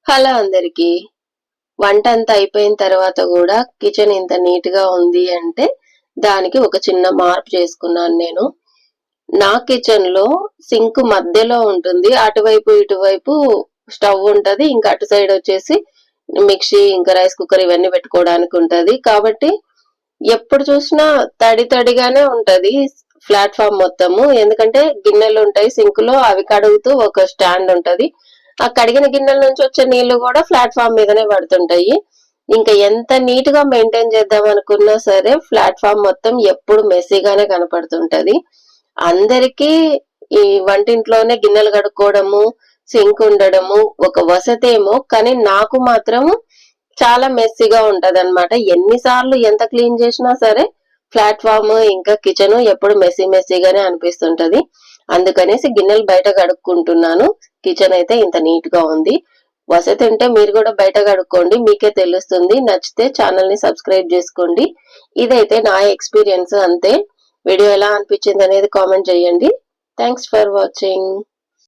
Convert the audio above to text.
Hello అందరికి. వంట అంతా అయిపోయిన తర్వాత కూడా కిచెన్ ఇంత నీట్ గా ఉంది అంటే దానికి ఒక చిన్న మార్పు చేసుకున్నాను నేను. నా కిచెన్ లో సింక్ మధ్యలో ఉంటుంది, అటువైపు ఇటువైపు స్టవ్ ఉంటది, ఇంకా అటు సైడ్ వచ్చేసి మిక్సీ ఇంకా రైస్ కుక్కర్ ఇవన్నీ పెట్టుకోవడానికి ఉంటది. కాబట్టి ఎప్పుడు చూసినా తడి తడిగానే ఉంటది ప్లాట్ఫామ్ మొత్తము. ఎందుకంటే గిన్నెలు ఉంటాయి సింక్ లో, అవి కడుగుతూ ఒక స్టాండ్ ఉంటది. ఆ కడిగిన గిన్నెల నుంచి వచ్చే నీళ్లు కూడా ప్లాట్ఫామ్ మీదనే పడుతుంటాయి. ఇంకా ఎంత నీట్ గా మెయింటైన్ చేద్దాం అనుకున్నా సరే ప్లాట్ఫామ్ మొత్తం ఎప్పుడు మెస్సీగానే కనపడుతుంటది. అందరికీ ఈ వంటింట్లోనే గిన్నెలు కడుక్కోవడము, సింక్ ఉండడము ఒక వసతేమో, కానీ నాకు మాత్రం చాలా మెస్సీగా ఉంటదన్నమాట. ఎన్నిసార్లు ఎంత క్లీన్ చేసినా సరే ప్లాట్ఫామ్ ఇంకా కిచెన్ ఎప్పుడు మెస్సీ మెస్సీగానే అనిపిస్తుంటది. అందుకనేసి గిన్నెలు బయట కడుక్కుంటున్నాను. కిచెన్ అయితే ఇంత నీట్ గా ఉంది. వసతి ఉంటే మీరు కూడా బయట కడుక్కోండి, మీకే తెలుస్తుంది. నచ్చితే ఛానల్ ని సబ్స్క్రైబ్ చేసుకోండి. ఇదైతే నా ఎక్స్పీరియన్స్ అంతే. వీడియో ఎలా అనిపించింది అనేది కామెంట్ చేయండి. Thanks for watching.